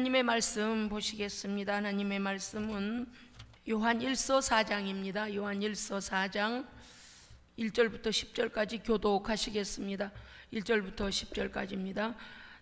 하나님의 말씀 보시겠습니다. 하나님의 말씀은 요한 1서 4장입니다. 요한 1서 4장 1절부터 10절까지 교독하시겠습니다. 1절부터 10절까지입니다.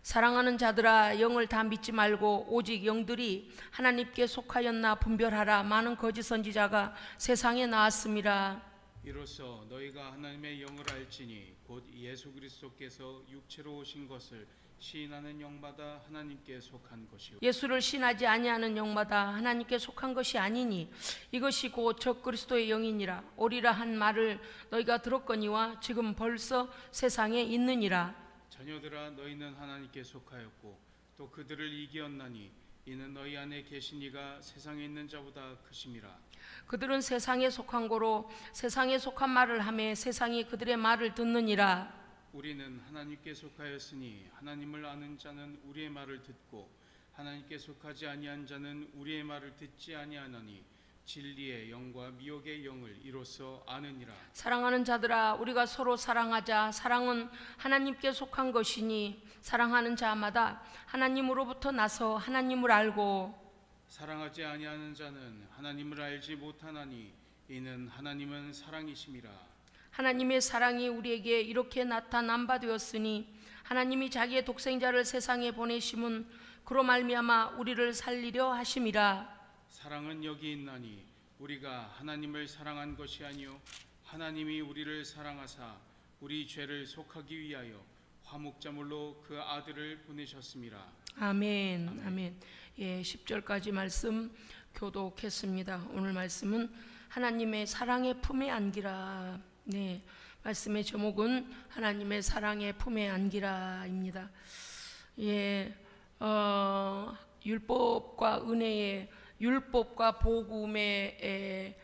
사랑하는 자들아, 영을 다 믿지 말고 오직 영들이 하나님께 속하였나 분별하라. 많은 거짓 선지자가 세상에 나왔음이라. 이로써 너희가 하나님의 영을 알지니 곧 예수 그리스도께서 육체로 오신 것을 시인하는 영마다 하나님께 속한 것이요, 예수를 신하지 아니하는 영마다 하나님께 속한 것이 아니니 이것이 곧 적 그리스도의 영이니라. 오리라 한 말을 너희가 들었거니와 지금 벌써 세상에 있느니라. 자녀들아, 너희는 하나님께 속하였고 또 그들을 이기었나니 이는 너희 안에 계신 이가 세상에 있는 자보다 크심이라. 그들은 세상에 속한 고로 세상에 속한 말을 하며 세상이 그들의 말을 듣느니라. 우리는 하나님께 속하였으니 하나님을 아는 자는 우리의 말을 듣고 하나님께 속하지 아니한 자는 우리의 말을 듣지 아니하나니 진리의 영과 미혹의 영을 이로써 아느니라. 사랑하는 자들아, 우리가 서로 사랑하자. 사랑은 하나님께 속한 것이니 사랑하는 자마다 하나님으로부터 나서 하나님을 알고 사랑하지 아니하는 자는 하나님을 알지 못하나니 이는 하나님은 사랑이심이라. 하나님의 사랑이 우리에게 이렇게 나타난 바 되었으니 하나님이 자기의 독생자를 세상에 보내심은 그로 말미암아 우리를 살리려 하심이라. 사랑은 여기 있나니 우리가 하나님을 사랑한 것이 아니요 하나님이 우리를 사랑하사 우리 죄를 속하기 위하여 화목제물로 그 아들을 보내셨음이라. 아멘. 아멘. 예, 10절까지 말씀 교독했습니다. 오늘 말씀은 하나님의 사랑의 품에 안기라. 네, 말씀의 제목은 하나님의 사랑의 품에 안기라입니다. 예, 율법과 은혜의, 율법과 복음의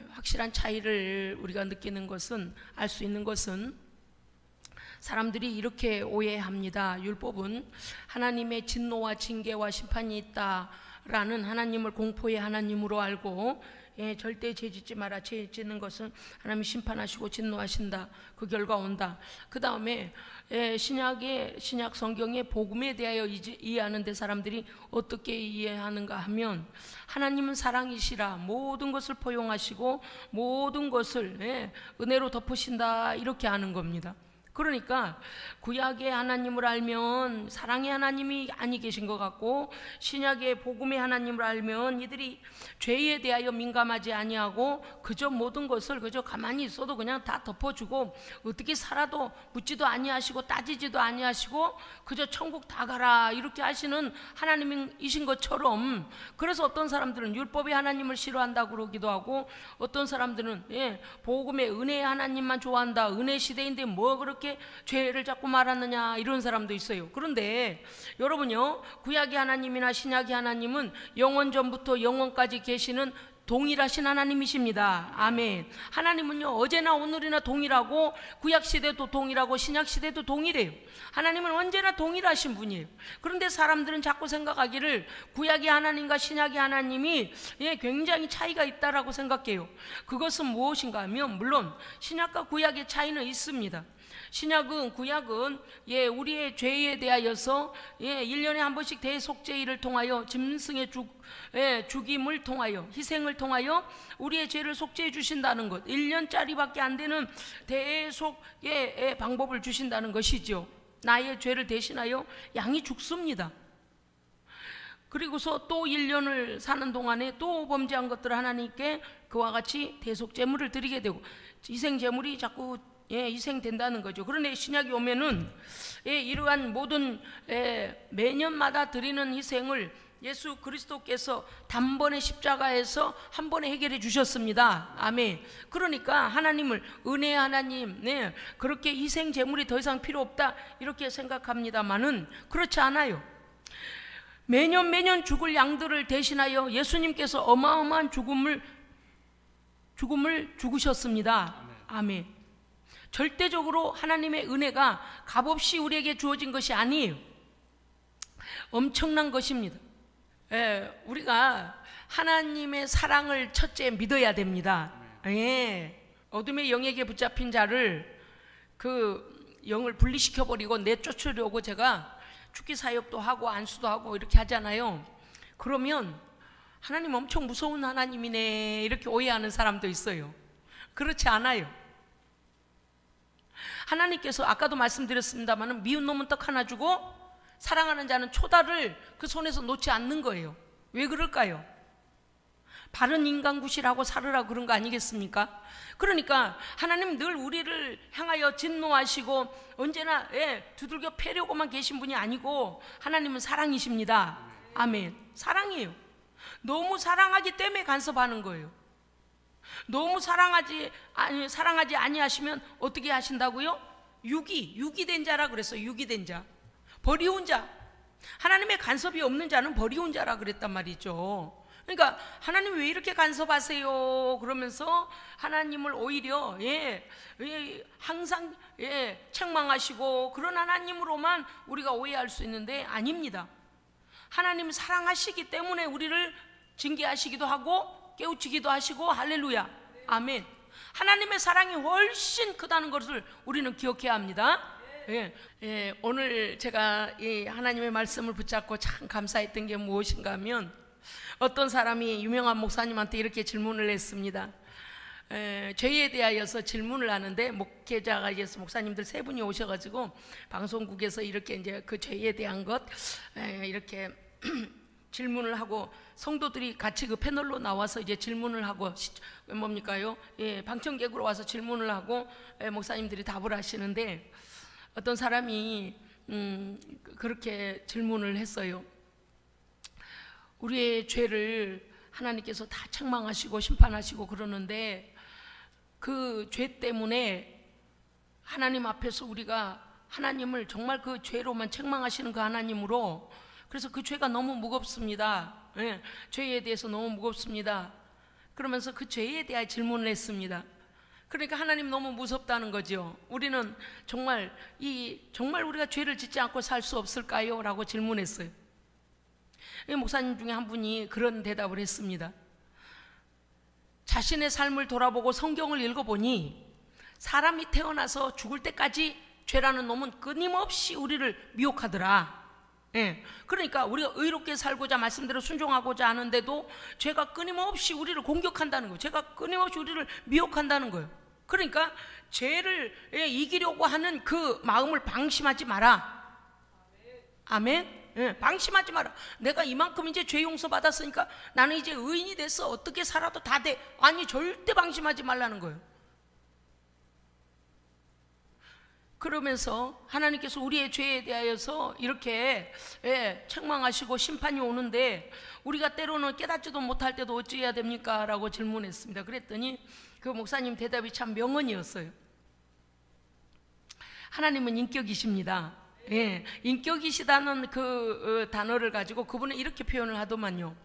확실한 차이를 우리가 느끼는 것은, 알 수 있는 것은 사람들이 이렇게 오해합니다. 율법은 하나님의 진노와 징계와 심판이 있다라는 하나님을 공포의 하나님으로 알고, 절대 죄 짓지 마라. 죄 짓는 것은 하나님이 심판하시고 진노하신다. 그 결과 온다. 그 다음에 신약 성경의 복음에 대하여 이해하는데 사람들이 어떻게 이해하는가 하면 하나님은 사랑이시라. 모든 것을 포용하시고 모든 것을 은혜로 덮으신다. 이렇게 하는 겁니다. 그러니까 구약의 하나님을 알면 사랑의 하나님이 아니 계신 것 같고, 신약의 복음의 하나님을 알면 이들이 죄에 대하여 민감하지 아니하고 그저 모든 것을 그저 가만히 있어도 그냥 다 덮어주고 어떻게 살아도 묻지도 아니하시고 따지지도 아니하시고 그저 천국 다 가라 이렇게 하시는 하나님이신 것처럼, 그래서 어떤 사람들은 율법의 하나님을 싫어한다고 그러기도 하고, 어떤 사람들은 복음의 은혜의 하나님만 좋아한다. 은혜 시대인데 뭐 그렇게 죄를 자꾸 말하느냐 이런 사람도 있어요. 그런데 여러분요, 구약의 하나님이나 신약의 하나님은 영원 전부터 영원까지 계시는 동일하신 하나님이십니다. 아멘. 하나님은요, 어제나 오늘이나 동일하고 구약 시대도 동일하고 신약 시대도 동일해요. 하나님은 언제나 동일하신 분이에요. 그런데 사람들은 자꾸 생각하기를 구약의 하나님과 신약의 하나님이 굉장히 차이가 있다라고 생각해요. 그것은 무엇인가 하면 물론 신약과 구약의 차이는 있습니다. 신약은, 구약은 우리의 죄에 대하여서 1년에 한 번씩 대속죄일을 통하여 짐승의 죽임을 통하여 희생을 통하여 우리의 죄를 속죄해 주신다는 것, 1년짜리밖에 안 되는 대속의 방법을 주신다는 것이죠. 나의 죄를 대신하여 양이 죽습니다. 그리고서 또 1년을 사는 동안에 또 범죄한 것들을 하나님께 그와 같이 대속제물을 드리게 되고 희생제물이 자꾸 희생된다는 거죠. 그런데 신약이 오면은 이러한 모든 매년마다 드리는 희생을 예수 그리스도께서 단번에 십자가에서 한 번에 해결해 주셨습니다. 아멘. 그러니까 하나님을 은혜의 하나님, 그렇게 희생 제물이 더 이상 필요 없다 이렇게 생각합니다만은 그렇지 않아요. 매년 죽을 양들을 대신하여 예수님께서 어마어마한 죽음을 죽으셨습니다. 아멘. 절대적으로 하나님의 은혜가 값없이 우리에게 주어진 것이 아니에요. 엄청난 것입니다. 우리가 하나님의 사랑을 첫째 믿어야 됩니다. 어둠의 영에게 붙잡힌 자를 그 영을 분리시켜버리고 내쫓으려고 제가 죽기 사역도 하고 안수도 하고 이렇게 하잖아요. 그러면 하나님 엄청 무서운 하나님이네 이렇게 오해하는 사람도 있어요. 그렇지 않아요. 하나님께서 아까도 말씀드렸습니다만 미운 놈은 떡 하나 주고 사랑하는 자는 초다를 그 손에서 놓지 않는 거예요. 왜 그럴까요? 바른 인간굿이라고 살으라고 그런 거 아니겠습니까? 그러니까 하나님 늘 우리를 향하여 진노하시고 언제나 두들겨 패려고만 계신 분이 아니고 하나님은 사랑이십니다. 아멘. 사랑이에요. 너무 사랑하기 때문에 간섭하는 거예요. 너무 사랑하지 아니하시면 어떻게 하신다고요? 유기된 자라 그랬어요. 유기된 자, 버리운 자. 하나님의 간섭이 없는 자는 버리운 자라 그랬단 말이죠. 그러니까 하나님 왜 이렇게 간섭하세요? 그러면서 하나님을 오히려 항상 책망하시고 그런 하나님으로만 우리가 오해할 수 있는데 아닙니다. 하나님 사랑하시기 때문에 우리를 징계하시기도 하고 깨우치기도 하시고 할렐루야 아멘. 하나님의 사랑이 훨씬 크다는 것을 우리는 기억해야 합니다. 오늘 제가 이 하나님의 말씀을 붙잡고 참 감사했던 게 무엇인가 하면 어떤 사람이 유명한 목사님한테 이렇게 질문을 했습니다. 죄에 대하여서 질문을 하는데 목회자가 목사님들 세 분이 오셔가지고 방송국에서 이렇게 이제 그 죄에 대한 것 이렇게 질문을 하고 성도들이 같이 그 패널로 나와서 이제 질문을 하고 뭡니까요? 방청객으로 와서 질문을 하고 목사님들이 답을 하시는데 어떤 사람이 그렇게 질문을 했어요. 우리의 죄를 하나님께서 다 책망하시고 심판하시고 그러는데 그 죄 때문에 하나님 앞에서 우리가 하나님을 정말 그 죄로만 책망하시는 그 하나님으로 그래서 그 죄가 너무 무겁습니다. 죄에 대해서 너무 무겁습니다. 그러면서 그 죄에 대한 질문을 했습니다. 그러니까 하나님 너무 무섭다는 거죠. 우리는 정말 우리가 죄를 짓지 않고 살 수 없을까요? 라고 질문했어요. 목사님 중에 한 분이 그런 대답을 했습니다. 자신의 삶을 돌아보고 성경을 읽어보니 사람이 태어나서 죽을 때까지 죄라는 놈은 끊임없이 우리를 미혹하더라. 그러니까 우리가 의롭게 살고자 말씀대로 순종하고자 하는데도 죄가 끊임없이 우리를 공격한다는 거예요. 죄가 끊임없이 우리를 미혹한다는 거예요. 그러니까 죄를 이기려고 하는 그 마음을 방심하지 마라. 아멘. 방심하지 마라. 내가 이만큼 이제 죄 용서 받았으니까 나는 이제 의인이 돼서 어떻게 살아도 다 돼. 아니, 절대 방심하지 말라는 거예요. 그러면서 하나님께서 우리의 죄에 대하여서 이렇게 책망하시고 심판이 오는데 우리가 때로는 깨닫지도 못할 때도 어찌해야 됩니까? 라고 질문했습니다. 그랬더니 그 목사님 대답이 참 명언이었어요. 하나님은 인격이십니다. 인격이시다는 그 단어를 가지고 그분은 이렇게 표현을 하더만요.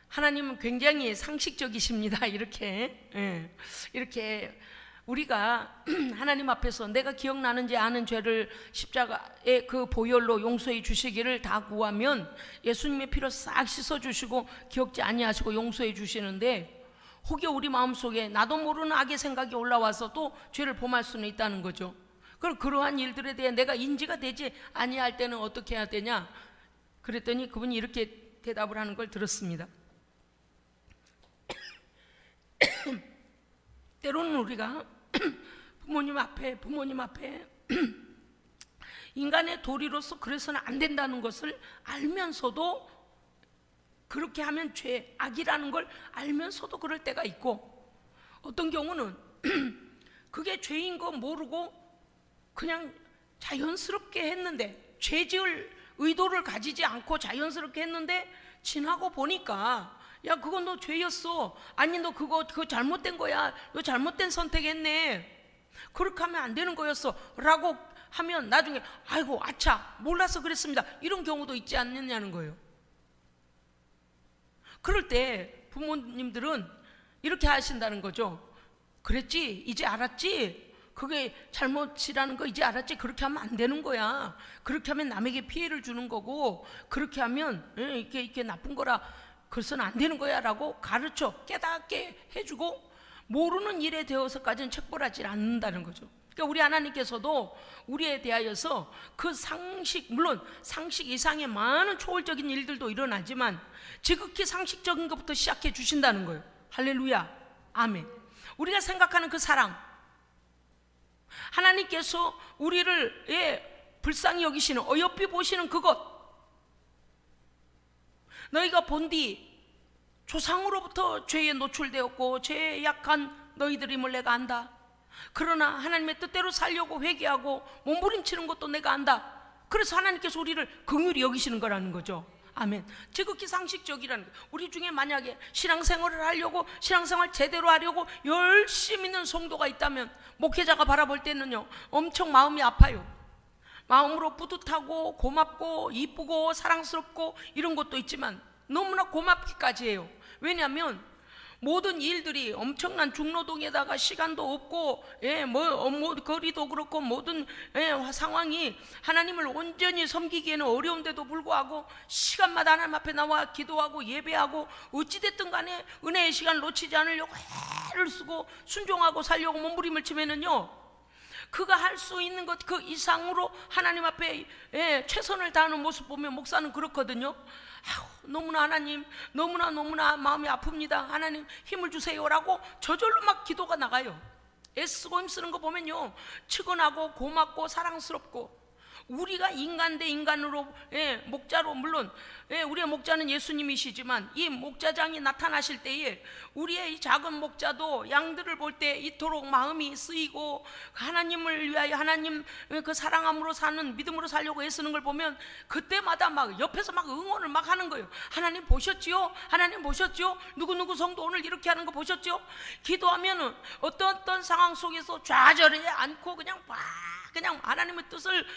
하나님은 굉장히 상식적이십니다. 이렇게 우리가 하나님 앞에서 내가 기억나는지 아는 죄를 십자가의 그 보혈로 용서해 주시기를 다 구하면 예수님의 피로 싹 씻어주시고 기억지 아니하시고 용서해 주시는데 혹여 우리 마음속에 나도 모르는 악의 생각이 올라와서 또 죄를 범할 수는 있다는 거죠. 그럼 그러한 일들에 대해 내가 인지가 되지 아니할 때는 어떻게 해야 되냐? 그랬더니 그분이 이렇게 대답을 하는 걸 들었습니다. 때로는 우리가 부모님 앞에 인간의 도리로서 그래서는 안 된다는 것을 알면서도 그렇게 하면 죄, 악이라는 걸 알면서도 그럴 때가 있고 어떤 경우는 그게 죄인 거 모르고 그냥 자연스럽게 했는데 죄 지을 의도를 가지지 않고 자연스럽게 했는데 지나고 보니까 야 그건 너 죄였어. 아니 너 그거 잘못된 거야. 너 잘못된 선택했네. 그렇게 하면 안 되는 거였어 라고 하면 나중에 아이고 아차 몰라서 그랬습니다. 이런 경우도 있지 않느냐는 거예요. 그럴 때 부모님들은 이렇게 하신다는 거죠. 그랬지? 이제 알았지? 그게 잘못이라는 거 이제 알았지? 그렇게 하면 안 되는 거야. 그렇게 하면 남에게 피해를 주는 거고 그렇게 하면 이렇게 나쁜 거라 그래서는 안 되는 거야 라고 가르쳐 깨닫게 해주고 모르는 일에 대해서까지는 책벌하지 않는다는 거죠. 그러니까 우리 하나님께서도 우리에 대하여서 그 상식, 물론 상식 이상의 많은 초월적인 일들도 일어나지만 지극히 상식적인 것부터 시작해 주신다는 거예요. 할렐루야, 아멘. 우리가 생각하는 그 사랑, 하나님께서 우리를 불쌍히 여기시는, 어여삐 보시는 그것, 너희가 본디 조상으로부터 죄에 노출되었고 죄에 약한 너희들임을 내가 안다. 그러나 하나님의 뜻대로 살려고 회개하고 몸부림치는 것도 내가 안다. 그래서 하나님께서 우리를 긍휼히 여기시는 거라는 거죠. 아멘. 지극히 상식적이라는 거예요. 우리 중에 만약에 신앙생활을 하려고, 신앙생활 제대로 하려고 열심히 있는 성도가 있다면 목회자가 바라볼 때는요 엄청 마음이 아파요. 마음으로 뿌듯하고 고맙고 이쁘고 사랑스럽고 이런 것도 있지만 너무나 고맙기까지 해요. 왜냐하면 모든 일들이 엄청난 중노동에다가 시간도 없고, 거리도 그렇고 모든 상황이 하나님을 온전히 섬기기에는 어려운데도 불구하고 시간마다 하나님 앞에 나와 기도하고 예배하고 어찌됐든 간에 은혜의 시간을 놓치지 않으려고 애를 쓰고 순종하고 살려고 몸부림을 치면은요, 그가 할 수 있는 것 그 이상으로 하나님 앞에 최선을 다하는 모습 보면 목사는 그렇거든요. 너무나 하나님, 너무나 마음이 아픕니다. 하나님 힘을 주세요라고 저절로 막 기도가 나가요. 애쓰고 힘쓰는 거 보면요 측은하고 고맙고 사랑스럽고, 우리가 인간 대 인간으로 목자로, 물론 우리의 목자는 예수님이시지만 이 목자장이 나타나실 때에 우리의 이 작은 목자도 양들을 볼 때 이토록 마음이 쓰이고 하나님을 위하여 하나님 그 사랑함으로 사는, 믿음으로 살려고 애쓰는 걸 보면 그때마다 막 옆에서 막 응원을 막 하는 거예요. 하나님 보셨지요? 하나님 보셨지요? 누구누구 성도 오늘 이렇게 하는 거 보셨지요? 기도하면은 어떤 상황 속에서 좌절하지 않고 그냥 하나님의 뜻을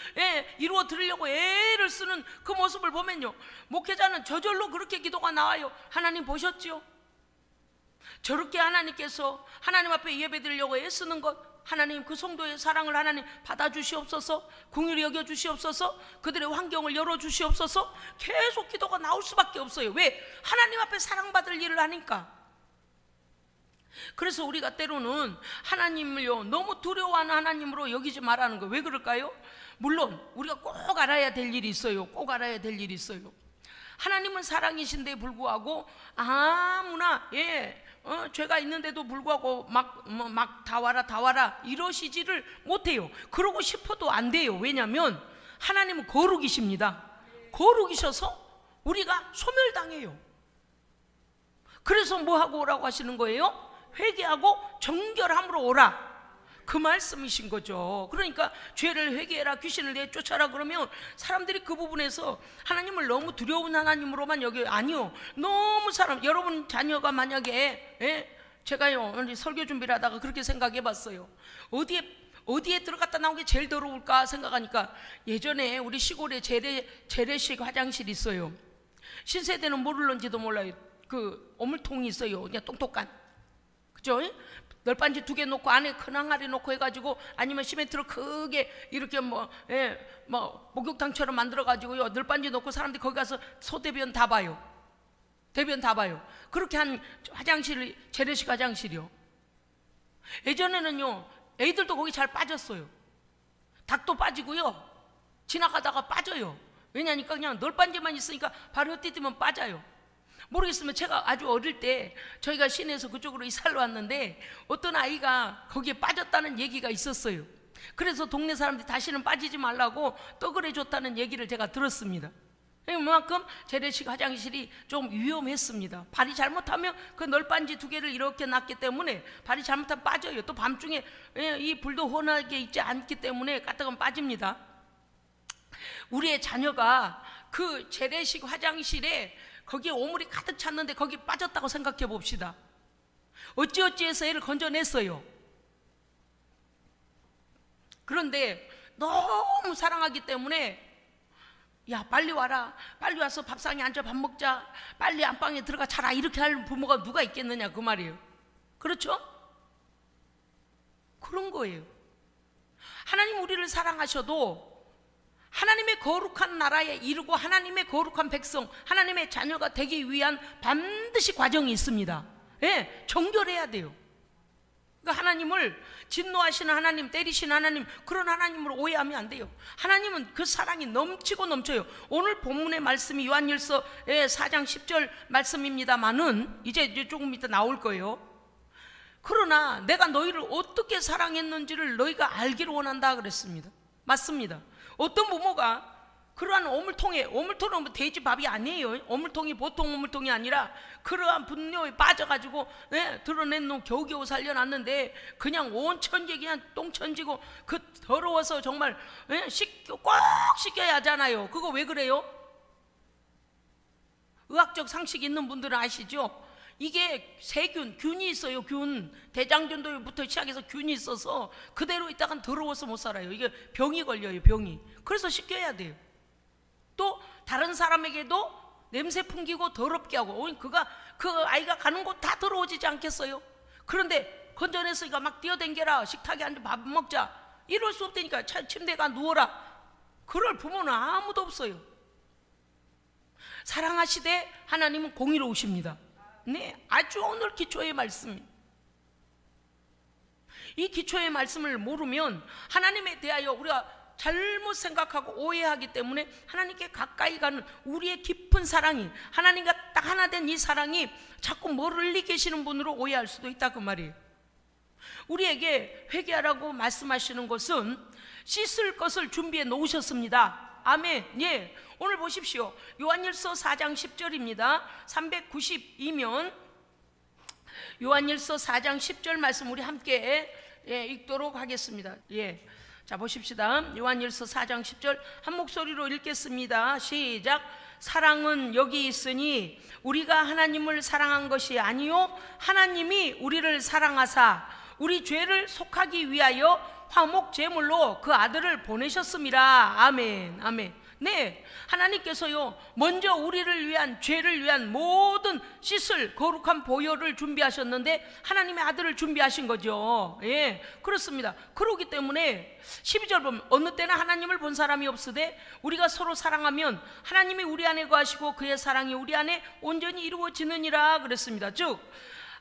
이루어 드리려고 애를 쓰는 그 모습을 보면요 목회자는 저절로 그렇게 기도가 나와요. 하나님 보셨지요? 저렇게 하나님께서 하나님 앞에 예배 드리려고 애쓰는 것, 하나님 그 성도의 사랑을 하나님 받아주시옵소서, 긍휼히 여겨주시옵소서, 그들의 환경을 열어주시옵소서. 계속 기도가 나올 수밖에 없어요. 왜? 하나님 앞에 사랑받을 일을 하니까. 그래서 우리가 때로는 하나님을요 너무 두려워하는 하나님으로 여기지 말라는 거예요. 왜 그럴까요? 물론 우리가 꼭 알아야 될 일이 있어요. 꼭 알아야 될 일이 있어요. 하나님은 사랑이신데 불구하고 아무나 죄가 있는데도 불구하고 막 다 와라 이러시지를 못해요. 그러고 싶어도 안 돼요. 왜냐하면 하나님은 거룩이십니다. 거룩이셔서 우리가 소멸당해요. 그래서 뭐 하고 오라고 하시는 거예요? 회개하고 정결함으로 오라, 그 말씀이신 거죠. 그러니까 죄를 회개해라, 귀신을 내쫓아라 그러면 사람들이 그 부분에서 하나님을 너무 두려운 하나님으로만 여겨요. 아니요, 너무 여러분 자녀가 만약에 제가요 설교 준비를 하다가 그렇게 생각해 봤어요. 어디에 들어갔다 나온 게 제일 더러울까 생각하니까 예전에 우리 시골에 재래식 화장실이 있어요. 신세대는 모를런지도 몰라요. 그 오물통이 있어요. 그냥 똑똑한, 그죠? 널빤지 2개 놓고 안에 큰 항아리 놓고 해가지고, 아니면 시멘트로 크게 이렇게 목욕탕처럼 만들어가지고요 널빤지 놓고 사람들이 거기 가서 소대변 다 봐요. 대변 다 봐요. 그렇게 한 화장실, 재래식 화장실이요. 예전에는요 애들도 거기 잘 빠졌어요. 닭도 빠지고요, 지나가다가 빠져요. 왜냐니까 그냥 널빤지만 있으니까 바로 헛디디면 빠져요. 모르겠으면 제가 아주 어릴 때 저희가 시내에서 그쪽으로 이사를 왔는데 어떤 아이가 거기에 빠졌다는 얘기가 있었어요. 그래서 동네 사람들이 다시는 빠지지 말라고 떡을 해줬다는 얘기를 제가 들었습니다. 그만큼 재래식 화장실이 좀 위험했습니다. 발이 잘못하면 그 널빤지 2개를 이렇게 놨기 때문에 발이 잘못하면 빠져요. 또 밤중에 이 불도 훤하게 있지 않기 때문에 까딱은 빠집니다. 우리의 자녀가 그 재래식 화장실에 거기에 오물이 가득 찼는데 거기 빠졌다고 생각해 봅시다. 어찌어찌해서 애를 건져냈어요. 그런데 너무 사랑하기 때문에 야 빨리 와라, 빨리 와서 밥상에 앉아 밥 먹자, 빨리 안방에 들어가 자라, 이렇게 할 부모가 누가 있겠느냐 그 말이에요. 그렇죠? 그런 거예요. 하나님 우리를 사랑하셔도 하나님의 거룩한 나라에 이르고 하나님의 거룩한 백성, 하나님의 자녀가 되기 위한 반드시 과정이 있습니다. 정결해야 돼요. 그러니까 하나님을 진노하시는 하나님, 때리시는 하나님, 그런 하나님을 오해하면 안 돼요. 하나님은 그 사랑이 넘치고 넘쳐요. 오늘 본문의 말씀이 요한일서 4장 10절 말씀입니다만은 이제 조금 이따 나올 거예요. 그러나 내가 너희를 어떻게 사랑했는지를 너희가 알기를 원한다 그랬습니다. 맞습니다. 어떤 부모가 그러한 오물통은 돼지밥이 아니에요. 오물통이 보통 오물통이 아니라 그러한 분노에 빠져가지고 드러낸 놈 겨우겨우 살려놨는데 그냥 온 천지 그냥 똥천지고 그 더러워서 정말 꼭 씻겨야 하잖아요. 그거 왜 그래요? 의학적 상식 있는 분들은 아시죠? 이게 세균, 균이 있어요. 균, 대장균도부터 시작해서 균이 있어서 그대로 있다간 더러워서 못 살아요. 이게 병이 걸려요, 병이. 그래서 씻겨야 돼요. 또 다른 사람에게도 냄새 풍기고 더럽게 하고, 그 아이가 가는 곳 다 더러워지지 않겠어요? 그런데 건전했으니까 막 뛰어댕겨라, 식탁에 앉아 밥 먹자, 이럴 수 없다니까. 침대에 가 누워라. 그럴 부모는 아무도 없어요. 사랑하시되 하나님은 공의로우십니다. 네, 아주 오늘 기초의 말씀. 이 기초의 말씀을 모르면 하나님에 대하여 우리가 잘못 생각하고 오해하기 때문에 하나님께 가까이 가는 우리의 깊은 사랑이, 하나님과 딱 하나 된 이 사랑이 자꾸 멀리 계시는 분으로 오해할 수도 있다 그 말이에요. 우리에게 회개하라고 말씀하시는 것은 씻을 것을 준비해 놓으셨습니다. 아멘. 예. 오늘 보십시오. 요한일서 4장 10절입니다. 392면 요한일서 4장 10절 말씀 우리 함께 읽도록 하겠습니다. 예. 자, 보십시다. 요한일서 4장 10절 한 목소리로 읽겠습니다. 시작. 사랑은 여기 있으니 우리가 하나님을 사랑한 것이 아니요 하나님이 우리를 사랑하사 우리 죄를 속하기 위하여 화목 제물로 그 아들을 보내셨습니다. 아멘. 아멘. 네, 하나님께서요 먼저 우리를 위한, 죄를 위한 모든 씻을 거룩한 보혈을 준비하셨는데 하나님의 아들을 준비하신 거죠. 예, 그렇습니다. 그렇기 때문에 12절 보면 어느 때나 하나님을 본 사람이 없으되 우리가 서로 사랑하면 하나님이 우리 안에 거하시고 그의 사랑이 우리 안에 온전히 이루어지느니라 그랬습니다. 즉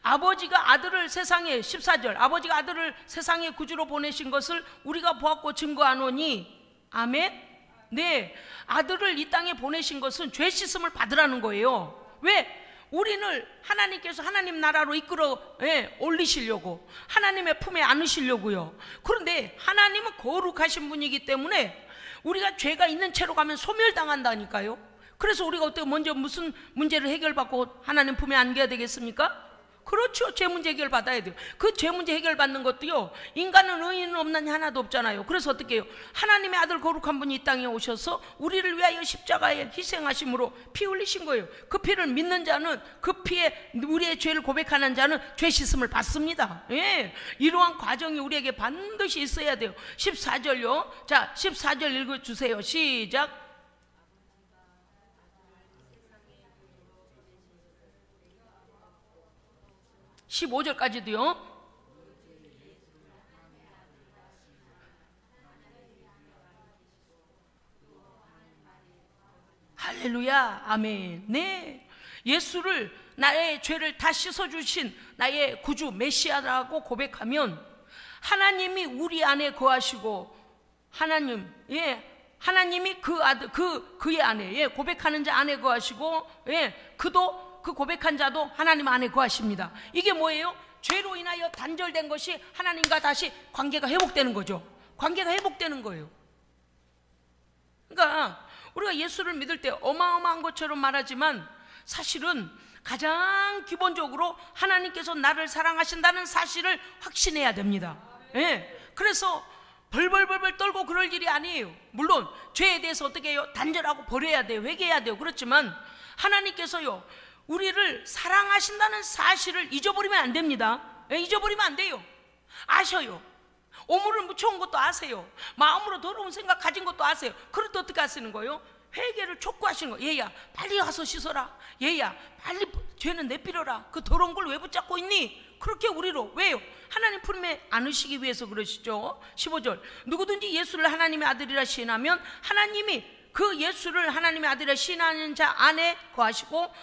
아버지가 아들을 세상에, 14절, 아버지가 아들을 세상에 구주로 보내신 것을 우리가 보았고 증거하노니, 아멘. 네, 아들을 이 땅에 보내신 것은 죄 씻음을 받으라는 거예요. 왜? 우리를 하나님께서 하나님 나라로 이끌어 올리시려고, 하나님의 품에 안으시려고요. 그런데 하나님은 거룩하신 분이기 때문에 우리가 죄가 있는 채로 가면 소멸당한다니까요. 그래서 우리가 어떻게 먼저 무슨 문제를 해결받고 하나님 품에 안겨야 되겠습니까? 그렇죠. 죄 문제 해결 받아야 돼요. 그 죄 문제 해결 받는 것도요, 인간은 의인은 없나니 하나도 없잖아요. 그래서 어떻게 해요? 하나님의 아들 거룩한 분이 이 땅에 오셔서 우리를 위하여 십자가에 희생하심으로 피 흘리신 거예요. 그 피를 믿는 자는, 그 피에 우리의 죄를 고백하는 자는 죄 씻음을 받습니다. 예, 이러한 과정이 우리에게 반드시 있어야 돼요. 14절요. 자, 14절 읽어주세요. 시작. 15절까지도요. 할렐루야. 아멘. 네, 예수를, 나의 죄를 다 씻어주신 나의 구주 메시아라고 고백하면 하나님이 우리 안에 거하시고, 하나님, 하나님이 그 아들, 그의 안에, 고백하는 자 안에 거하시고, 그도, 그 고백한 자도 하나님 안에 거하십니다. 이게 뭐예요? 죄로 인하여 단절된 것이 하나님과 다시 관계가 회복되는 거죠. 관계가 회복되는 거예요. 그러니까 우리가 예수를 믿을 때 어마어마한 것처럼 말하지만 사실은 가장 기본적으로 하나님께서 나를 사랑하신다는 사실을 확신해야 됩니다. 그래서 벌벌벌벌 떨고 그럴 일이 아니에요. 물론 죄에 대해서 어떻게 해요? 단절하고 버려야 돼요. 회개해야 돼요. 그렇지만 하나님께서요 우리를 사랑하신다는 사실을 잊어버리면 안 됩니다. 잊어버리면 안 돼요. 아셔요. 오물을 묻혀온 것도 아세요. 마음으로 더러운 생각 가진 것도 아세요. 그럴 때 어떻게 하시는 거예요? 회개를 촉구하시는 거예요. 얘야 빨리 와서 씻어라. 얘야 빨리 죄는 내버려라. 그 더러운 걸 왜 붙잡고 있니? 그렇게 우리로. 왜요? 하나님 품에 안으시기 위해서 그러시죠. 15절 누구든지 예수를 하나님의 아들이라 시인하면 하나님이 그 예수를 하나님의 아들이라 시인하는 자 안에 거하시고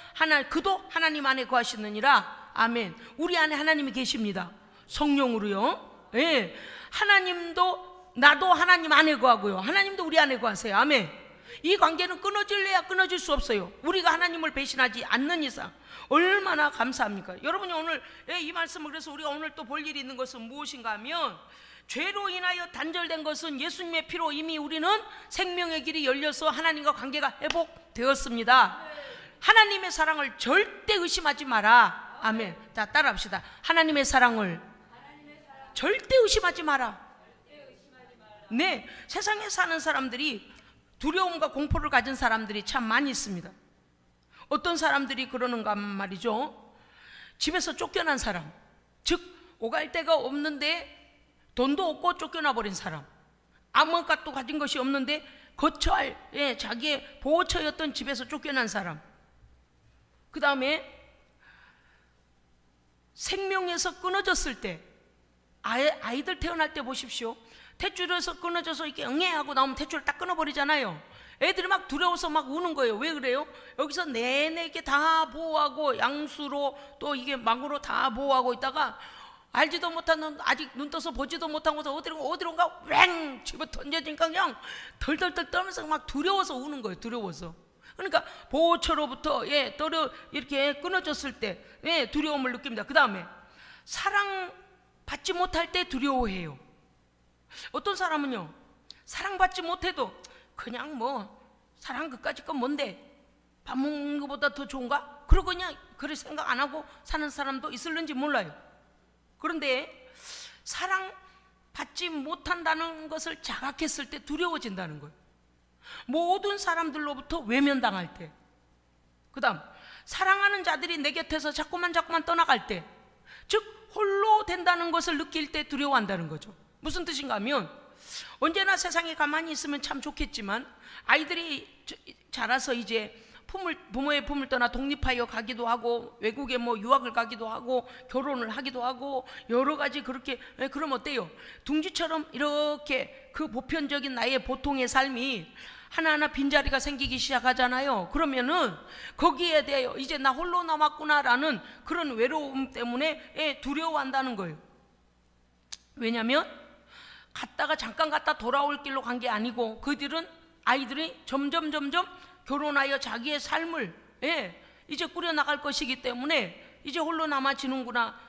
그도 하나님 안에 거하시느니라. 아멘. 우리 안에 하나님이 계십니다. 성령으로요. 예. 하나님도 나도 하나님 안에 거하고요, 하나님도 우리 안에 거하세요. 아멘. 이 관계는 끊어질래야 끊어질 수 없어요. 우리가 하나님을 배신하지 않는 이상. 얼마나 감사합니까? 여러분이 오늘 이 말씀을, 그래서 우리가 오늘 또 볼 일이 있는 것은 무엇인가 하면, 죄로 인하여 단절된 것은 예수님의 피로 이미 우리는 생명의 길이 열려서 하나님과 관계가 회복되었습니다. 하나님의 사랑을 절대 의심하지 마라. 아멘. 자, 따라합시다. 하나님의 사랑을 절대 의심하지 마라. 네, 세상에 사는 사람들이 두려움과 공포를 가진 사람들이 참 많이 있습니다. 어떤 사람들이 그러는가 말이죠. 집에서 쫓겨난 사람, 즉 오갈 데가 없는데 돈도 없고 쫓겨나 버린 사람, 아무것도 가진 것이 없는데 거처할 자기의 보호처였던 집에서 쫓겨난 사람, 그 다음에 생명에서 끊어졌을 때, 아이들 태어날 때 보십시오. 탯줄에서 끊어져서 이렇게 응애하고 나오면 탯줄을 딱 끊어버리잖아요. 애들이 막 두려워서 막 우는 거예요. 왜 그래요? 여기서 내내 이렇게 다 보호하고 양수로 또 이게 망으로 다 보호하고 있다가 알지도 못하는, 아직 눈 떠서 보지도 못하고서 어디론가 왱 집어 던져지니까 그냥 덜덜덜 떨면서 막 두려워서 우는 거예요. 두려워서. 그러니까 보호처로부터 이렇게 끊어졌을 때 두려움을 느낍니다. 그 다음에 사랑받지 못할 때 두려워해요. 어떤 사람은요, 사랑받지 못해도 그냥 뭐 사랑 그까짓 건 뭔데, 밥 먹는 것보다 더 좋은가? 그러고 그냥 그래 생각 안 하고 사는 사람도 있을는지 몰라요. 그런데 사랑받지 못한다는 것을 자각했을 때 두려워진다는 거예요. 모든 사람들로부터 외면당할 때, 그 다음 사랑하는 자들이 내 곁에서 자꾸만 떠나갈 때, 즉 홀로 된다는 것을 느낄 때 두려워한다는 거죠. 무슨 뜻인가 하면, 언제나 세상에 가만히 있으면 참 좋겠지만 아이들이 자라서 이제 부모의 품을 떠나 독립하여 가기도 하고, 외국에 뭐 유학을 가기도 하고, 결혼을 하기도 하고, 여러 가지 그렇게, 그럼 어때요? 둥지처럼 이렇게 그 보편적인 나의 보통의 삶이 하나하나 빈자리가 생기기 시작하잖아요. 그러면은 거기에 대해 이제 나 홀로 남았구나라는 그런 외로움 때문에 두려워한다는 거예요. 왜냐하면 갔다가 잠깐 갔다 돌아올 길로 간 게 아니고, 그들은, 아이들이 점점 결혼하여 자기의 삶을 이제 꾸려나갈 것이기 때문에 이제 홀로 남아지는구나,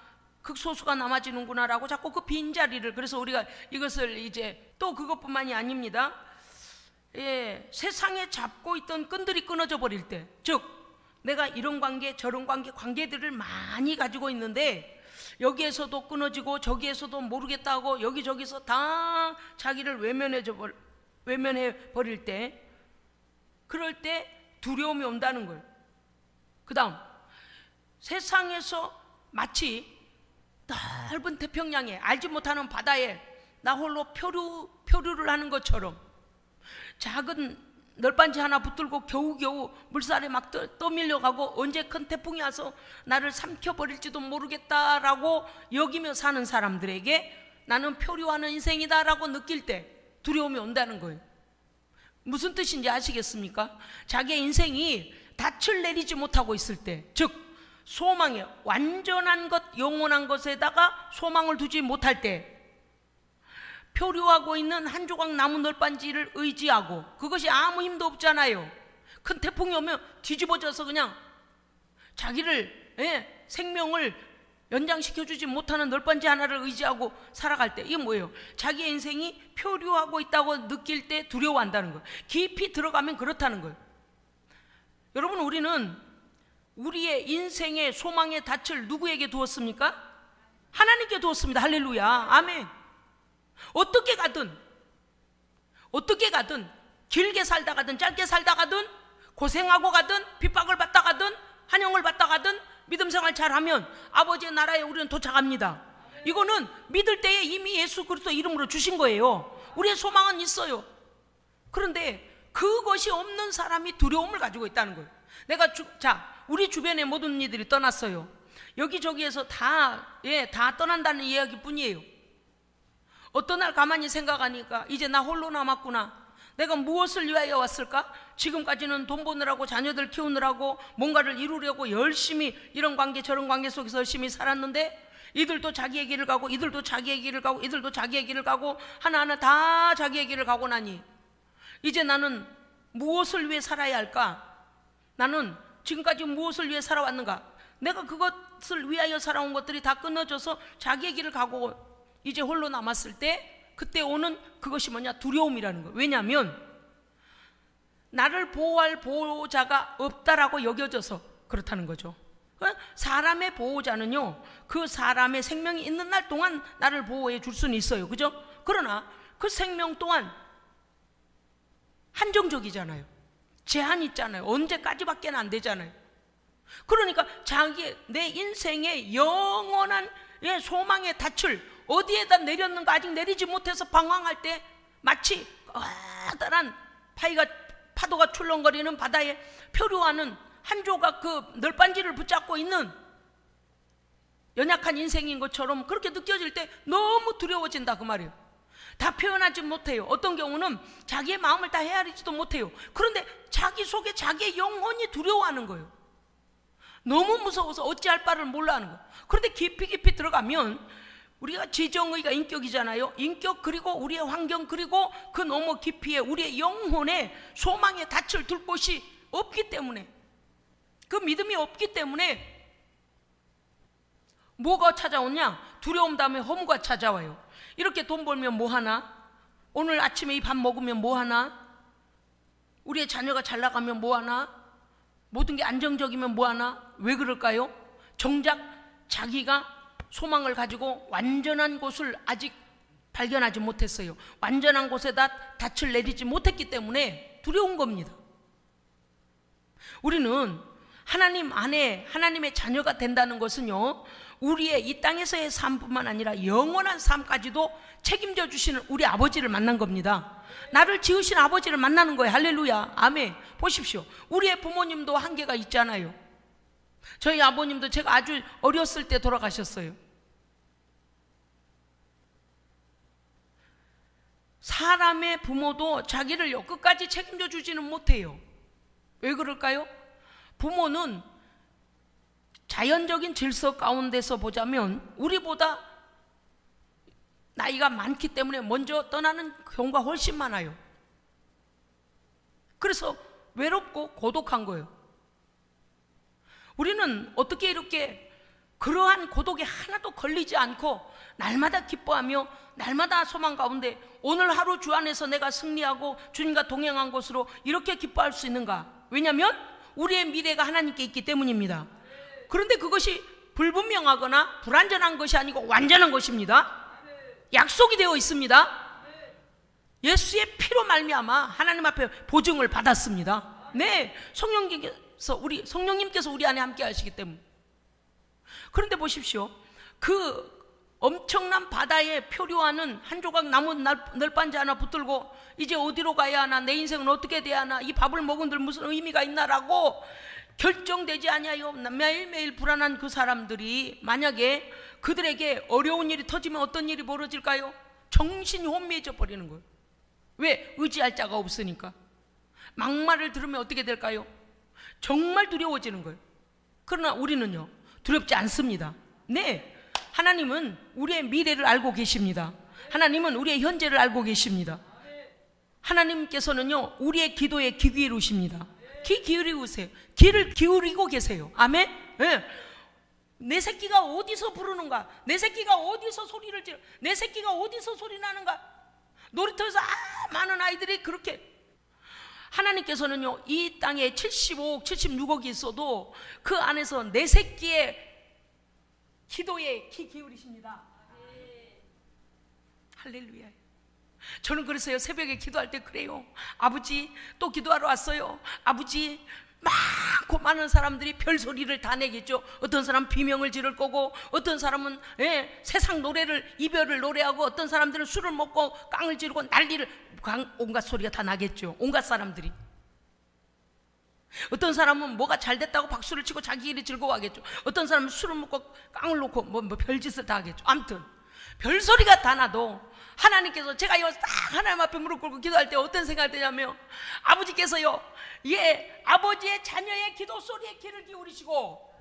극소수가 남아지는구나 라고 자꾸 그 빈자리를, 그래서 우리가 이것을 이제 또 그것뿐만이 아닙니다. 세상에 잡고 있던 끈들이 끊어져 버릴 때, 즉 내가 이런 관계 저런 관계들을 많이 가지고 있는데 여기에서도 끊어지고 저기에서도 모르겠다고 여기저기서 다 자기를 외면해 버릴 때, 그럴 때 두려움이 온다는 거예요. 그 다음, 세상에서 마치 넓은 태평양에, 알지 못하는 바다에 나 홀로 표류를 하는 것처럼 작은 널빤지 하나 붙들고 겨우겨우 물살에 막 떠밀려가고 언제 큰 태풍이 와서 나를 삼켜버릴지도 모르겠다라고 여기며 사는 사람들에게 나는 표류하는 인생이다라고 느낄 때 두려움이 온다는 거예요. 무슨 뜻인지 아시겠습니까? 자기의 인생이 닻을 내리지 못하고 있을 때, 즉 소망에, 완전한 것, 영원한 것에다가 소망을 두지 못할 때, 표류하고 있는 한 조각 나무 널빤지를 의지하고, 그것이 아무 힘도 없잖아요. 큰 태풍이 오면 뒤집어져서 그냥 자기를 생명을 연장시켜주지 못하는 널빤지 하나를 의지하고 살아갈 때, 이게 뭐예요? 자기의 인생이 표류하고 있다고 느낄 때 두려워한다는 거예요. 깊이 들어가면 그렇다는 거예요. 여러분, 우리는 우리의 인생의 소망의 닻을 누구에게 두었습니까? 하나님께 두었습니다. 할렐루야, 아멘. 어떻게 가든 길게 살다 가든 짧게 살다 가든 고생하고 가든 핍박을 받다 가든 한영을 받다 가든 믿음 생활 잘하면 아버지의 나라에 우리는 도착합니다. 이거는 믿을 때에 이미 예수 그리스도 이름으로 주신 거예요. 우리의 소망은 있어요. 그런데 그것이 없는 사람이 두려움을 가지고 있다는 거예요. 우리 주변의 모든 이들이 떠났어요. 여기저기에서 다 떠난다는 이야기뿐이에요. 어떤 날 가만히 생각하니까 이제 나 홀로 남았구나. 내가 무엇을 위하여 왔을까? 지금까지는 돈 버느라고 자녀들 키우느라고 뭔가를 이루려고 열심히 이런 관계 저런 관계 속에서 열심히 살았는데 이들도 자기의 길을 가고 이들도 자기의 길을 가고 이들도 자기의 길을 가고 하나하나 다 자기의 길을 가고 나니 이제 나는 무엇을 위해 살아야 할까? 나는 지금까지 무엇을 위해 살아왔는가? 내가 그것을 위하여 살아온 것들이 다 끊어져서 자기의 길을 가고 이제 홀로 남았을 때 그때 오는 그것이 뭐냐? 두려움이라는 거예요. 왜냐하면 나를 보호할 보호자가 없다라고 여겨져서 그렇다는 거죠. 사람의 보호자는요, 그 사람의 생명이 있는 날 동안 나를 보호해 줄 수는 있어요. 그죠? 그러나 그 생명 또한 한정적이잖아요. 제한이 있잖아요. 언제까지밖에 안 되잖아요. 그러니까 내 인생의 영원한 소망의 닻을 어디에다 내렸는가 아직 내리지 못해서 방황할 때 마치 커다란 파도가 출렁거리는 바다에 표류하는 한 조각 그 널빤지를 붙잡고 있는 연약한 인생인 것처럼 그렇게 느껴질 때 너무 두려워진다 그 말이에요. 다 표현하지 못해요. 어떤 경우는 자기의 마음을 다 헤아리지도 못해요. 그런데 자기 속에 자기의 영혼이 두려워하는 거예요. 너무 무서워서 어찌할 바를 몰라 하는 거예요. 그런데 깊이 들어가면 우리가 지정의가 인격이잖아요. 인격 그리고 우리의 환경 그리고 그 너무 깊이에 우리의 영혼에 소망의 닻을 둘 곳이 없기 때문에, 그 믿음이 없기 때문에 뭐가 찾아오냐? 두려움 다음에 허무가 찾아와요. 이렇게 돈 벌면 뭐 하나? 오늘 아침에 이 밥 먹으면 뭐 하나? 우리의 자녀가 잘 나가면 뭐 하나? 모든 게 안정적이면 뭐 하나? 왜 그럴까요? 정작 자기가 소망을 가지고 완전한 곳을 아직 발견하지 못했어요. 완전한 곳에다 닻을 내리지 못했기 때문에 두려운 겁니다. 우리는 하나님 안에 하나님의 자녀가 된다는 것은요, 우리의 이 땅에서의 삶뿐만 아니라 영원한 삶까지도 책임져 주시는 우리 아버지를 만난 겁니다. 나를 지으신 아버지를 만나는 거예요. 할렐루야, 아멘. 보십시오, 우리의 부모님도 한계가 있잖아요. 저희 아버님도 제가 아주 어렸을 때 돌아가셨어요. 사람의 부모도 자기를 끝까지 책임져 주지는 못해요. 왜 그럴까요? 부모는 자연적인 질서 가운데서 보자면 우리보다 나이가 많기 때문에 먼저 떠나는 경우가 훨씬 많아요. 그래서 외롭고 고독한 거예요. 우리는 어떻게 이렇게 그러한 고독에 하나도 걸리지 않고 날마다 기뻐하며 날마다 소망 가운데 오늘 하루 주 안에서 내가 승리하고 주님과 동행한 것으로 이렇게 기뻐할 수 있는가? 왜냐하면 우리의 미래가 하나님께 있기 때문입니다. 그런데 그것이 불분명하거나 불완전한 것이 아니고 완전한 것입니다. 약속이 되어 있습니다. 예수의 피로 말미암아 하나님 앞에 보증을 받았습니다. 네, 성령님께서 우리 안에 함께 하시기 때문에. 그런데 보십시오, 그 엄청난 바다에 표류하는 한 조각 나무 널빤지 하나 붙들고 이제 어디로 가야 하나, 내 인생은 어떻게 돼야 하나, 이 밥을 먹은들 무슨 의미가 있나라고 결정되지 아니하여 매일매일 불안한 그 사람들이 만약에 그들에게 어려운 일이 터지면 어떤 일이 벌어질까요? 정신이 혼미해져 버리는 거예요. 왜? 의지할 자가 없으니까. 막말을 들으면 어떻게 될까요? 정말 두려워지는 거예요. 그러나 우리는요, 두렵지 않습니다. 네, 하나님은 우리의 미래를 알고 계십니다. 하나님은 우리의 현재를 알고 계십니다. 하나님께서는요, 우리의 기도에 귀 기울이십니다. 귀 기울이세요. 귀를 기울이고 계세요. 아멘. 네. 내 새끼가 어디서 부르는가? 내 새끼가 어디서 소리를 지르? 내 새끼가 어디서 소리 나는가? 놀이터에서 많은 아이들이 그렇게. 하나님께서는요, 이 땅에 75억, 76억이 있어도 그 안에서 내 새끼의 기도에 귀 기울이십니다. 할렐루야. 저는 그래서요, 새벽에 기도할 때 그래요. 아버지, 또 기도하러 왔어요. 아버지, 많고 많은 사람들이 별소리를 다 내겠죠. 어떤 사람은 비명을 지를 거고, 어떤 사람은 세상 노래를, 이별을 노래하고, 어떤 사람들은 술을 먹고 깡을 지르고 난리를, 온갖 소리가 다 나겠죠. 온갖 사람들이. 어떤 사람은 뭐가 잘 됐다고 박수를 치고 자기 일이 즐거워하겠죠. 어떤 사람은 술을 먹고 깡을 놓고 뭐 별짓을 다 하겠죠. 아무튼 별소리가 다 나도 하나님께서, 제가 이거 딱 하나님 앞에 무릎 꿇고 기도할 때 어떤 생각이 드냐면, 아버지께서요, 아버지의 자녀의 기도 소리에 귀를 기울이시고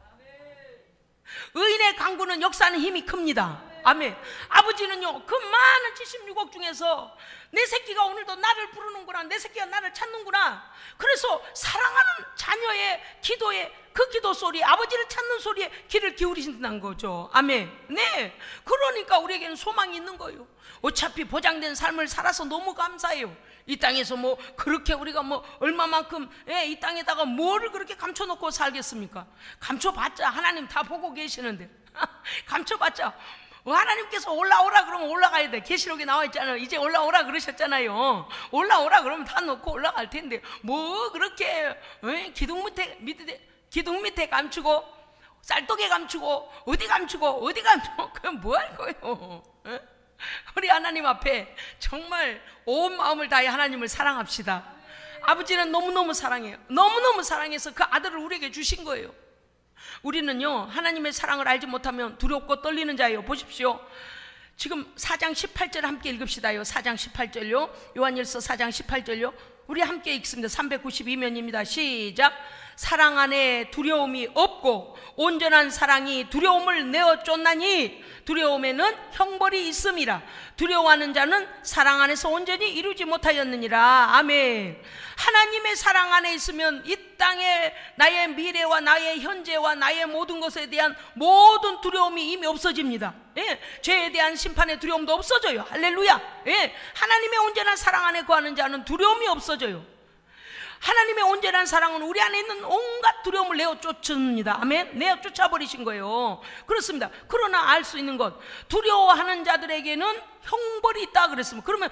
의인의 강구는 역사하는 힘이 큽니다. 아멘. 아버지는요, 그 많은 76억 중에서 내 새끼가 오늘도 나를 부르는구나, 내 새끼가 나를 찾는구나. 그래서 사랑하는 자녀의 기도에, 그 기도 소리, 아버지를 찾는 소리에 귀를 기울이신다는 거죠. 아멘. 네. 그러니까 우리에게는 소망이 있는 거예요. 어차피 보장된 삶을 살아서 너무 감사해요. 이 땅에서 뭐 그렇게 우리가 뭐 얼마만큼 이 땅에다가 뭐를 그렇게 감춰놓고 살겠습니까? 감춰봤자 하나님 다 보고 계시는데 감춰봤자 하나님께서 올라오라 그러면 올라가야 돼. 계시록에 나와 있잖아요. 이제 올라오라 그러셨잖아요. 올라오라 그러면 다 놓고 올라갈 텐데 뭐 그렇게 기둥 밑에 감추고 쌀독에 감추고 어디 감추고 그럼 뭐 할 거예요? 우리 하나님 앞에 정말 온 마음을 다해 하나님을 사랑합시다. 아버지는 너무너무 사랑해요. 너무너무 사랑해서 그 아들을 우리에게 주신 거예요. 우리는요, 하나님의 사랑을 알지 못하면 두렵고 떨리는 자예요. 보십시오. 지금 4장 18절 함께 읽읍시다요. 4장 18절요. 요한일서 4장 18절요. 우리 함께 읽습니다. 392면입니다. 시작. 사랑 안에 두려움이 없고 온전한 사랑이 두려움을 내어 쫓나니 두려움에는 형벌이 있음이라. 두려워하는 자는 사랑 안에서 온전히 이루지 못하였느니라. 아멘. 하나님의 사랑 안에 있으면 이 땅에 나의 미래와 나의 현재와 나의 모든 것에 대한 모든 두려움이 이미 없어집니다. 죄에 대한 심판의 두려움도 없어져요. 할렐루야. 하나님의 온전한 사랑 안에 거하는 자는 두려움이 없어져요. 하나님의 온전한 사랑은 우리 안에 있는 온갖 두려움을 내어 쫓습니다. 아멘. 내어 쫓아버리신 거예요. 그렇습니다. 그러나 알 수 있는 것, 두려워하는 자들에게는 형벌이 있다 그랬습니다. 그러면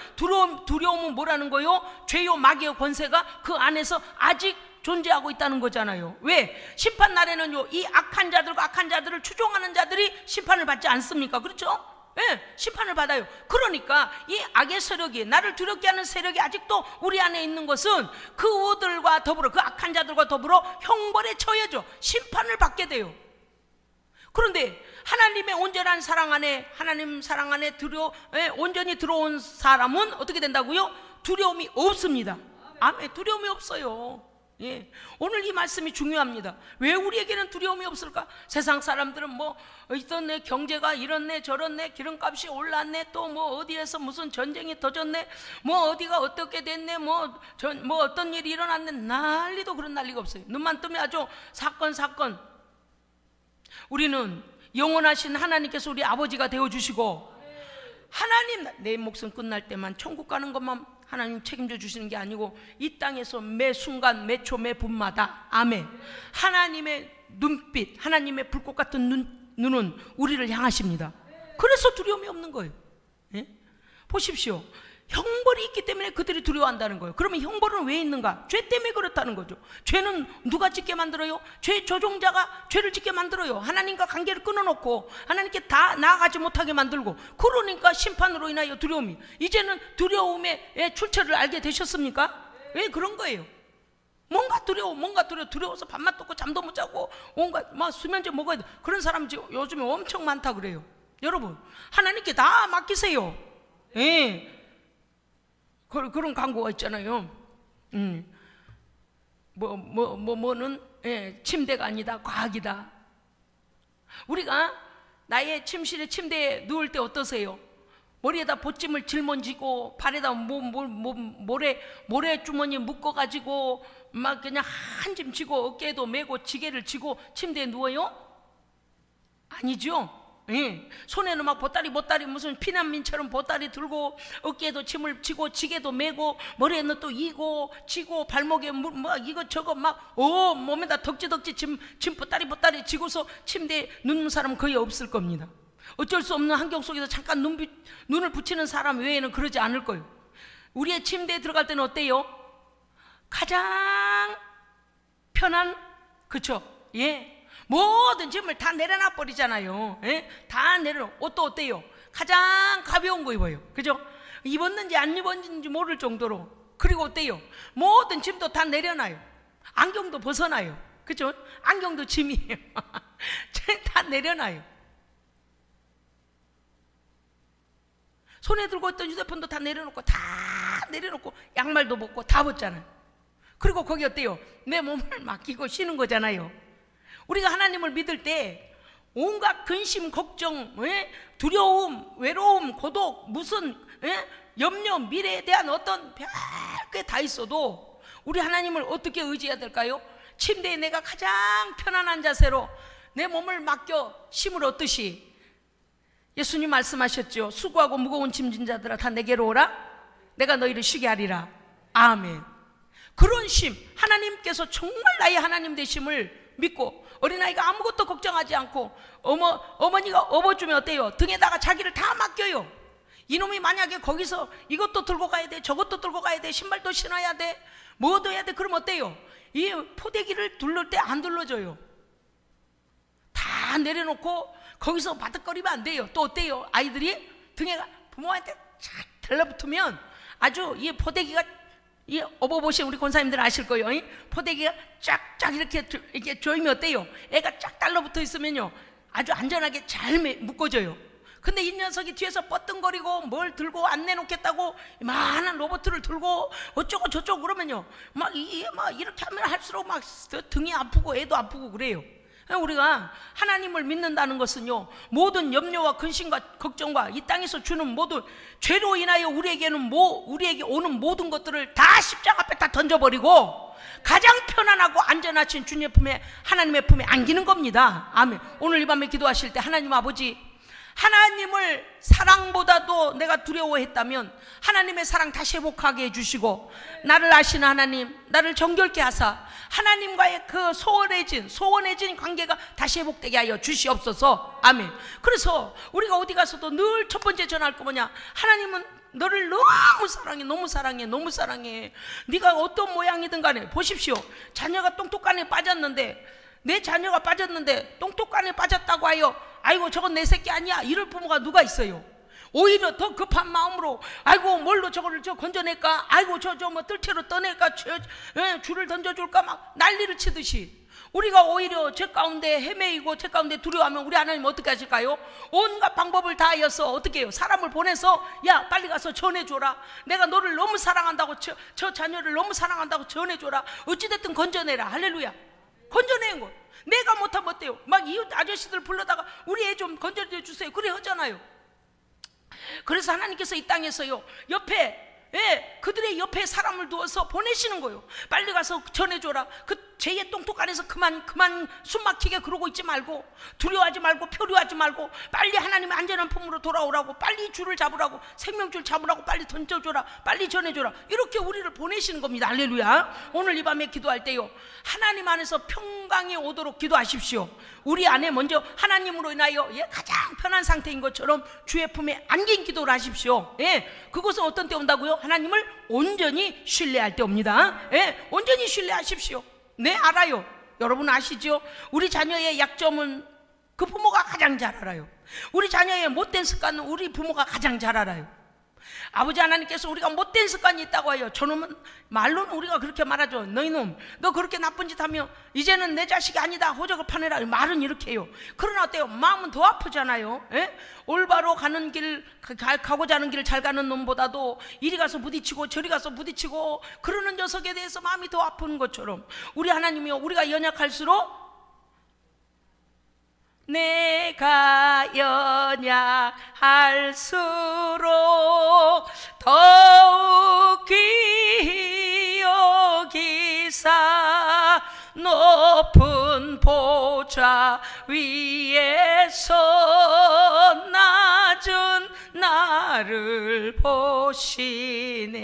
두려움은 뭐라는 거예요? 죄요 마귀의 권세가 그 안에서 아직 존재하고 있다는 거잖아요. 왜? 심판 날에는요, 이 악한 자들을 추종하는 자들이 심판을 받지 않습니까? 그렇죠? 심판을 받아요. 그러니까 이 악의 세력이, 나를 두렵게 하는 세력이 아직도 우리 안에 있는 것은 그들과 더불어, 그 악한 자들과 더불어 형벌에 처해져 심판을 받게 돼요. 그런데 하나님의 온전한 사랑 안에, 하나님 사랑 안에 온전히 들어온 사람은 어떻게 된다고요? 두려움이 없습니다. 아멘. 두려움이 없어요. 오늘 이 말씀이 중요합니다. 왜 우리에게는 두려움이 없을까? 세상 사람들은 뭐 있었네, 경제가 이렇네 저렇네, 기름값이 올랐네, 또 뭐 어디에서 무슨 전쟁이 터졌네, 뭐 어디가 어떻게 됐네, 뭐 어떤 일이 일어났네, 난리도 그런 난리가 없어요. 눈만 뜨면 아주 사건. 우리는 영원하신 하나님께서 우리 아버지가 되어주시고, 하나님, 내 목숨 끝날 때만 천국 가는 것만 하나님 책임져 주시는 게 아니고 이 땅에서 매 순간 매 초 매 분마다, 아멘, 하나님의 눈빛, 하나님의 불꽃 같은 눈은 우리를 향하십니다. 그래서 두려움이 없는 거예요. 보십시오. 형벌이 있기 때문에 그들이 두려워한다는 거예요. 그러면 형벌은 왜 있는가? 죄 때문에 그렇다는 거죠. 죄는 누가 짓게 만들어요? 죄 조종자가 죄를 짓게 만들어요. 하나님과 관계를 끊어놓고 하나님께 다 나아가지 못하게 만들고, 그러니까 심판으로 인하여 두려움이. 이제는 두려움의 출처를 알게 되셨습니까? 왜 그런 거예요? 뭔가 두려워서 밤만 떴고 잠도 못 자고 온갖 막 수면제 먹어야 돼. 그런 사람 요즘에 엄청 많다 그래요. 여러분, 하나님께 다 맡기세요. 그런 광고가 있잖아요. 뭐는 침대가 아니다, 과학이다. 우리가 나의 침실에 침대에 누울 때 어떠세요? 머리에다 보찜을 짊어지고 발에다 모래주머니 묶어가지고 막 그냥 한 짐 지고 어깨에도 메고 지게를 지고 침대에 누워요? 아니죠. 손에는 막 보따리 무슨 피난민처럼 보따리 들고 어깨에도 짐을 지고 지게도 메고 머리에는 또 이고 지고 발목에 뭐 이것저것 막 몸에다 덕지덕지 짐 보따리 지고서 침대에 눕는 사람은 거의 없을 겁니다. 어쩔 수 없는 환경 속에서 잠깐 눈을 붙이는 사람 외에는 그러지 않을 거예요. 우리의 침대에 들어갈 때는 어때요? 가장 편한, 그쵸? 모든 짐을 다 내려놔 버리잖아요. 다 내려놓고, 옷도 어때요? 가장 가벼운 거 입어요. 그죠? 입었는지 안 입었는지 모를 정도로. 그리고 어때요? 모든 짐도 다 내려놔요. 안경도 벗어나요. 그죠? 안경도 짐이에요. 다 내려놔요. 손에 들고 있던 휴대폰도 다 내려놓고 양말도 벗고 다 벗잖아요. 그리고 거기 어때요? 내 몸을 맡기고 쉬는 거잖아요. 우리가 하나님을 믿을 때 온갖 근심, 걱정, 두려움, 외로움, 고독, 무슨 염려, 미래에 대한 어떤 별게 다 있어도 우리 하나님을 어떻게 의지해야 될까요? 침대에 내가 가장 편안한 자세로 내 몸을 맡겨 쉼을 얻듯이 예수님 말씀하셨죠. 수고하고 무거운 짐진 자들아 다 내게로 오라. 내가 너희를 쉬게 하리라. 아멘. 그런 쉼, 하나님께서 정말 나의 하나님 되심을 믿고 어린아이가 아무것도 걱정하지 않고 어머니가 업어주면 어때요? 등에다가 자기를 다 맡겨요. 이놈이 만약에 거기서 이것도 들고 가야 돼, 저것도 들고 가야 돼, 신발도 신어야 돼, 뭐도 해야 돼. 그럼 어때요? 이 포대기를 둘를 때 안 둘러줘요. 다 내려놓고 거기서 바득거리면 안 돼요. 또 어때요? 아이들이 등에 부모한테 착 달라붙으면 아주 이 포대기가, 이 업어보신 우리 권사님들 아실 거예요. 이 포대기가 쫙쫙 이렇게 조이면 어때요? 애가 쫙 달라붙어 있으면요 아주 안전하게 잘 묶어져요. 근데 이 녀석이 뒤에서 뻗뚱거리고 뭘 들고 안 내놓겠다고 많은 로봇을 들고 어쩌고 저쩌고 그러면요 막 이렇게 하면 할수록 막 등이 아프고 애도 아프고 그래요. 우리가 하나님을 믿는다는 것은요 모든 염려와 근심과 걱정과 이 땅에서 주는 모든 죄로 인하여 우리에게 오는 모든 것들을 다 십자가 앞에 다 던져버리고 가장 편안하고 안전하신 주님의 품에, 하나님의 품에 안기는 겁니다. 아멘. 오늘 이 밤에 기도하실 때 하나님 아버지, 하나님을 사랑보다도 내가 두려워했다면 하나님의 사랑 다시 회복하게 해주시고, 나를 아시는 하나님, 나를 정결케 하사 하나님과의 그 소원해진 관계가 다시 회복되게 하여 주시옵소서. 아멘. 그래서 우리가 어디 가서도 늘 첫 번째 전할 거 뭐냐? 하나님은 너를 너무 사랑해, 너무 사랑해, 너무 사랑해. 네가 어떤 모양이든 간에 보십시오. 자녀가 똥똑간에 빠졌는데, 내 자녀가 빠졌는데 똥똑간에 빠졌다고 하여 아이고 저건 내 새끼 아니야 이럴 부모가 누가 있어요? 오히려 더 급한 마음으로 아이고 뭘로 저거를 건져낼까, 아이고 저 뭐 뜰채로 떠낼까, 줄을 던져줄까 막 난리를 치듯이 우리가 오히려 죄 가운데 헤매이고 죄 가운데 두려워하면 우리 하나님 어떻게 하실까요? 온갖 방법을 다하여서 어떻게 해요? 사람을 보내서 야 빨리 가서 전해줘라. 내가 너를 너무 사랑한다고, 저 자녀를 너무 사랑한다고 전해줘라. 어찌됐든 건져내라. 할렐루야. 건져내는 거. 내가 못하면 어때요? 막 이웃 아저씨들 불러다가 우리 애 좀 건져내 주세요. 그래 하잖아요. 그래서 하나님께서 이 땅에서요 옆에, 그들의 옆에 사람을 두어서 보내시는 거예요. 빨리 가서 전해줘라. 그 죄의 똥톡 안에서 그만 숨 막히게 그러고 있지 말고, 두려워하지 말고 표류하지 말고 빨리 하나님의 안전한 품으로 돌아오라고, 빨리 줄을 잡으라고, 생명줄 잡으라고, 빨리 던져줘라, 빨리 전해줘라. 이렇게 우리를 보내시는 겁니다. 할렐루야. 오늘 이 밤에 기도할 때요 하나님 안에서 평강이 오도록 기도하십시오. 우리 안에 먼저 하나님으로 인하여 가장 편한 상태인 것처럼 주의 품에 안긴 기도를 하십시오. 그것은 어떤 때 온다고요? 하나님을 온전히 신뢰할 때 옵니다. 온전히 신뢰하십시오. 네, 알아요. 여러분 아시죠? 우리 자녀의 약점은 그 부모가 가장 잘 알아요. 우리 자녀의 못된 습관은 우리 부모가 가장 잘 알아요. 아버지 하나님께서 우리가 못된 습관이 있다고 해요. 저놈은, 말로는 우리가 그렇게 말하죠. 너희놈, 너 그렇게 나쁜 짓 하면 이제는 내 자식이 아니다, 호적을 파내라. 말은 이렇게 해요. 그러나 어때요? 마음은 더 아프잖아요. 올바로 가는 길, 가고자 하는 길 잘 가는 놈보다도 이리 가서 부딪히고 저리 가서 부딪히고 그러는 녀석에 대해서 마음이 더 아픈 것처럼 우리 하나님이요, 우리가 연약할수록 내가 연약할수록 더욱 귀히 여기사 높은 보좌 위에서 낮은 나를 보시네.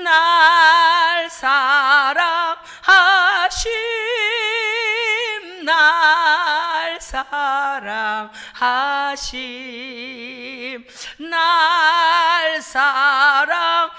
날 사랑하심, 날 사랑하심, 날 사랑하심,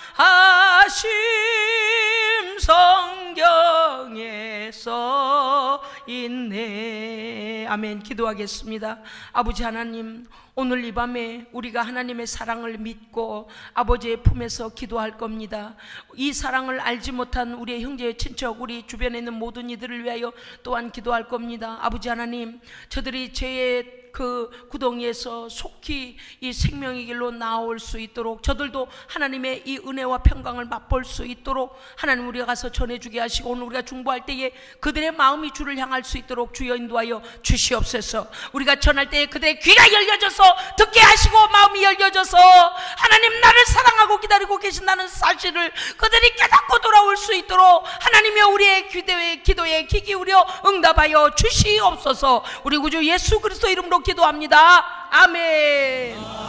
성경에 써 있네. 아멘. 기도하겠습니다. 아버지 하나님, 오늘 이 밤에 우리가 하나님의 사랑을 믿고 아버지의 품에서 기도할 겁니다. 이 사랑을 알지 못한 우리의 형제 친척, 우리 주변에 있는 모든 이들을 위하여 또한 기도할 겁니다. 아버지 하나님, 저들이 죄의 그 구덩이에서 속히 이 생명의 길로 나올 수 있도록, 저들도 하나님의 이 은혜와 평강을 맛볼 수 있도록 하나님 우리가 가서 전해주게 하시고, 오늘 우리가 중보할 때에 그들의 마음이 주를 향할 수 있도록 주여 인도하여 주시옵소서. 우리가 전할 때에 그들의 귀가 열려져서 듣게 하시고, 마음이 열려져서 하나님 나를 사랑하고 기다리고 계신다는 사실을 그들이 깨닫고 돌아올 수 있도록 하나님이여 우리의 기도에 귀 기울여 응답하여 주시옵소서. 우리 구주 예수 그리스도 이름으로 기도합니다. 아멘.